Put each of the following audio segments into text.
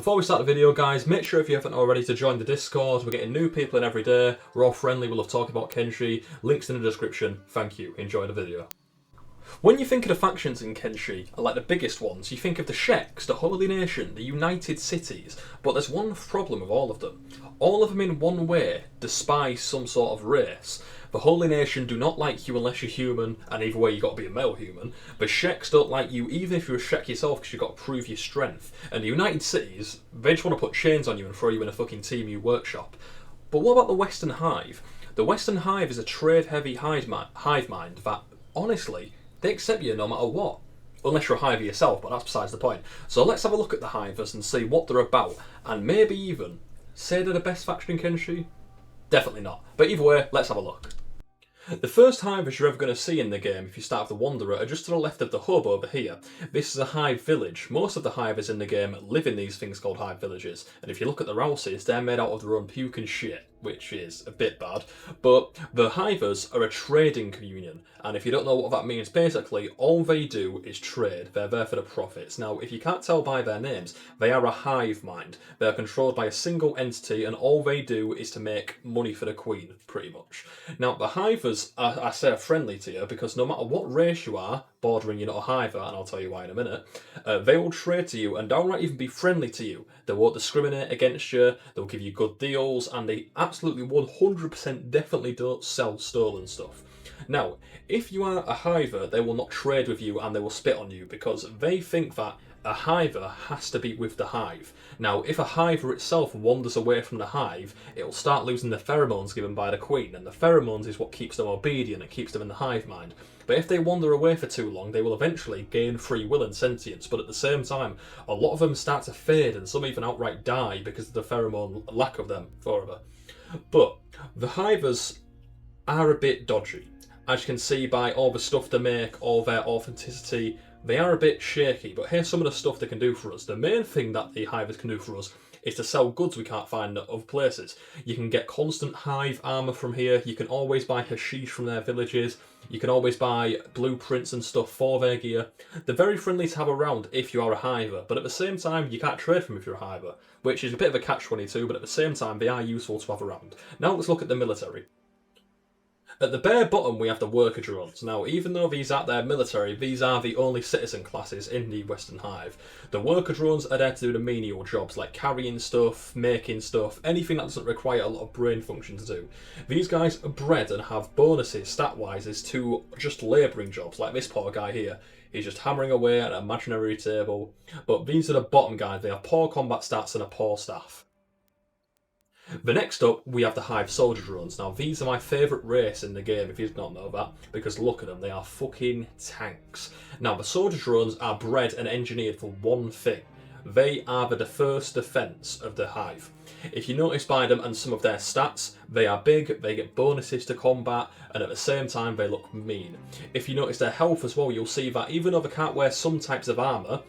Before we start the video, guys, make sure if you haven't already to join the Discord. We're getting new people in every day. We're all friendly. We'll have talked about Kenshi. Links in the description. Thank you. Enjoy the video. When you think of the factions in Kenshi, like the biggest ones, you think of the Sheks, the Holy Nation, the United Cities, but there's one problem with all of them. All of them in one way despise some sort of race. The Holy Nation do not like you unless you're human, and either way you got to be a male human. The Sheks don't like you even if you're a Shek yourself because you've got to prove your strength. And the United Cities, they just want to put chains on you and throw you in a fucking TMU workshop. But what about the Western Hive? The Western Hive is a trade-heavy hive mind that, honestly, they accept you no matter what. Unless you're a Hiver yourself, but that's besides the point. So let's have a look at the Hivers and see what they're about, and maybe even say they're the best faction in Kenshi? Definitely not. But either way, let's have a look. The first Hivers you're ever going to see in the game, if you start with the Wanderer, are just to the left of the hub over here. This is a Hive village. Most of the Hivers in the game live in these things called Hive villages, and if you look at the houses, they're made out of their own puke and shit, which is a bit bad. But the Hivers are a trading communion, and if you don't know what that means, basically all they do is trade. They're there for the profits. Now, if you can't tell by their names, they are a hive mind. They're controlled by a single entity, and all they do is to make money for the Queen, pretty much. Now, the Hivers I say are friendly to you because no matter what race you are, bordering you're not a Hiver, and I'll tell you why in a minute, they will trade to you and downright even be friendly to you. They won't discriminate against you, they'll give you good deals, and they absolutely 100% definitely don't sell stolen stuff. Now, if you are a Hiver, they will not trade with you and they will spit on you because they think that a Hiver has to be with the Hive. Now, if a Hiver itself wanders away from the Hive, it will start losing the pheromones given by the Queen, and the pheromones is what keeps them obedient and keeps them in the Hive mind. But if they wander away for too long, they will eventually gain free will and sentience, but at the same time, a lot of them start to fade and some even outright die because of the pheromone lack of them forever. But the Hivers are a bit dodgy. As you can see by all the stuff they make, all their authenticity, they are a bit shaky, but here's some of the stuff they can do for us. The main thing that the Hivers can do for us is to sell goods we can't find at other places. You can get constant Hive armour from here, you can always buy hashish from their villages, you can always buy blueprints and stuff for their gear. They're very friendly to have around if you are a Hiver, but at the same time you can't trade from if you're a Hiver, which is a bit of a catch-22, but at the same time they are useful to have around. Now let's look at the military. At the bare bottom we have the worker drones. Now, even though these aren't their military, these are the only citizen classes in the Western Hive. The worker drones are there to do the menial jobs, like carrying stuff, making stuff, anything that doesn't require a lot of brain function to do. These guys are bred and have bonuses, stat-wise, to just labouring jobs, like this poor guy here. He's just hammering away at an imaginary table. But these are the bottom guys. They have poor combat stats and a poor staff. The next up, we have the Hive Soldier Drones. Now, these are my favourite race in the game, if you did not know that, because look at them, they are fucking tanks. Now, the Soldier Drones are bred and engineered for one thing. They are the first defence of the Hive. If you notice by them and some of their stats, they are big, they get bonuses to combat, and at the same time they look mean. If you notice their health as well, you'll see that even though they can't wear some types of armour,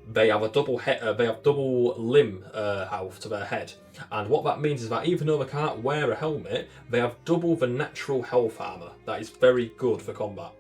they have a double limb health to their head, and what that means is that even though they can't wear a helmet, they have double the natural health armour. That is very good for combat.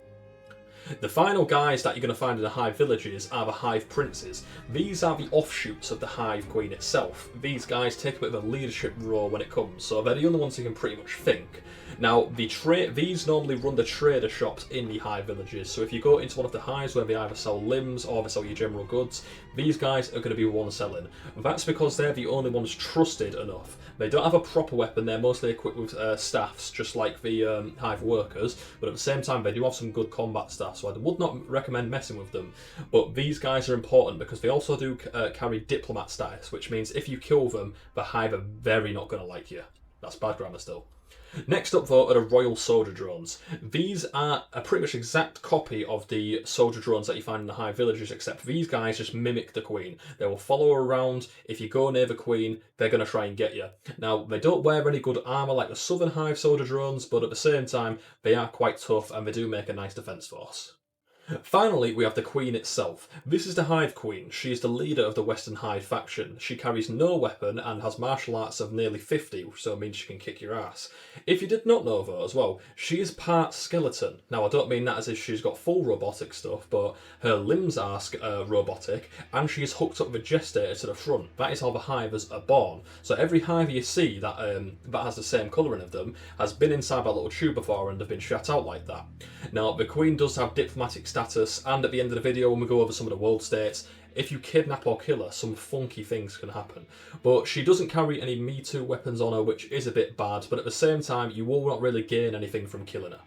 The final guys that you're going to find in the Hive villages are the Hive Princes. These are the offshoots of the Hive Queen itself. These guys take a bit of a leadership role when it comes, so they're the only ones who can pretty much think. Now, these normally run the trader shops in the Hive villages, so if you go into one of the hives where they either sell limbs or they sell your general goods, these guys are going to be one selling. That's because they're the only ones trusted enough. They don't have a proper weapon, they're mostly equipped with staffs, just like the Hive workers, but at the same time they do have some good combat staff, so I would not recommend messing with them. But these guys are important because they also do carry diplomat status, which means if you kill them, the Hive are very not going to like you. That's bad grammar still. Next up though are the Royal Soldier Drones. These are a pretty much exact copy of the soldier drones that you find in the Hive villages, except these guys just mimic the Queen. They will follow her around. If you go near the Queen, they're going to try and get you. Now, they don't wear any good armour like the Southern Hive Soldier Drones, but at the same time, they are quite tough and they do make a nice defence force. Finally, we have the Queen itself. This is the Hive Queen. She is the leader of the Western Hive faction. She carries no weapon and has martial arts of nearly 50, so it means she can kick your ass. If you did not know though as well, she is part skeleton. Now I don't mean that as if she's got full robotic stuff, but her limbs are robotic and she is hooked up with a gestator to the front. That is how the Hivers are born. So every Hive you see that has the same colouring of them has been inside that little tube before and have been shot out like that. Now the Queen does have diplomatic status, and at the end of the video when we go over some of the world states, if you kidnap or kill her, some funky things can happen. But she doesn't carry any Me Too weapons on her, which is a bit bad, but at the same time you will not really gain anything from killing her.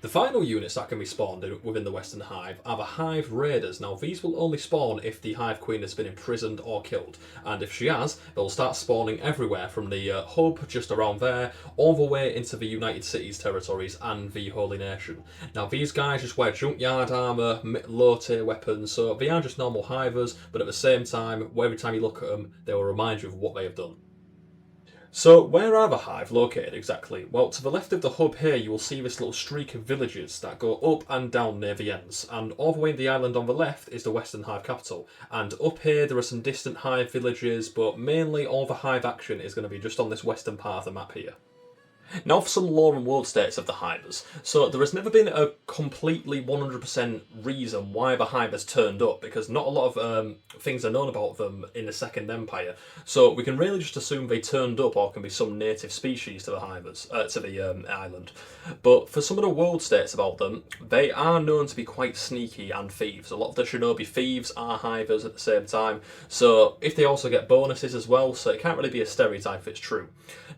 The final units that can be spawned within the Western Hive are the Hive Raiders. Now these will only spawn if the Hive Queen has been imprisoned or killed, and if she has, they'll start spawning everywhere from the hub just around there all the way into the United Cities territories and the Holy Nation. Now these guys just wear junkyard armour, low tier weapons, so they are just normal Hivers, but at the same time, every time you look at them, they will remind you of what they have done. So where are the Hive located exactly? Well, to the left of the hub here you will see this little streak of villages that go up and down near the ends, and all the way in the island on the left is the Western Hive capital, and up here there are some distant Hive villages, but mainly all the Hive action is going to be just on this western part of the map here. Now for some lore and world states of the Hivers. So there has never been a completely 100% reason why the Hivers turned up, because not a lot of things are known about them in the Second Empire. So we can really just assume they turned up or can be some native species to the Hivers, to the island. But for some of the world states about them, they are known to be quite sneaky and thieves. A lot of the shinobi thieves are Hivers at the same time. So if they also get bonuses as well, so it can't really be a stereotype if it's true.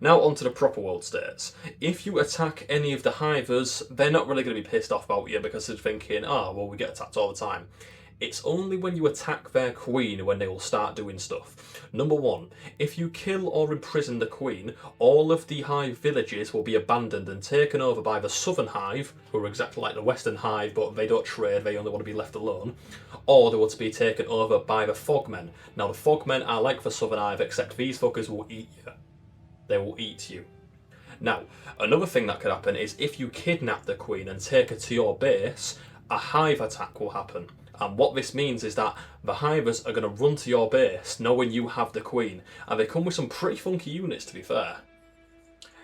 Now onto the proper world states. If you attack any of the Hivers, they're not really going to be pissed off about you because they're thinking, oh, well, we get attacked all the time. It's only when you attack their queen when they will start doing stuff. Number one, if you kill or imprison the queen, all of the Hive villages will be abandoned and taken over by the Southern Hive, who are exactly like the Western Hive, but they don't trade, they only want to be left alone, or they want to be taken over by the Fogmen. Now the Fogmen are like the Southern Hive, except these fuckers will eat you. They will eat you. Now, another thing that could happen is if you kidnap the queen and take her to your base, a Hive attack will happen. And what this means is that the Hivers are going to run to your base knowing you have the queen, and they come with some pretty funky units to be fair.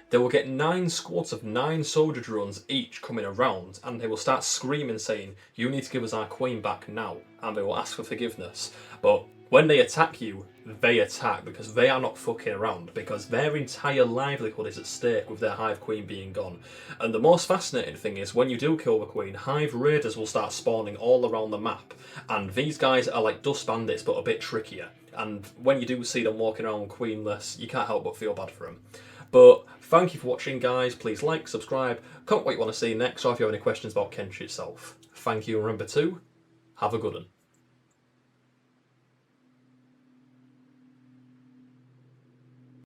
They will get 9 squads of 9 soldier drones each coming around, and they will start screaming saying, you need to give us our queen back now, and they will ask for forgiveness. But when they attack you, they attack because they are not fucking around, because their entire livelihood is at stake with their Hive Queen being gone. And the most fascinating thing is when you do kill the Queen, Hive Raiders will start spawning all around the map, and these guys are like dust bandits but a bit trickier, and when you do see them walking around queenless, you can't help but feel bad for them. But thank you for watching guys, please like, subscribe, comment what you want to see next, or if you have any questions about Kenshi itself. Thank you, and remember to have a good one.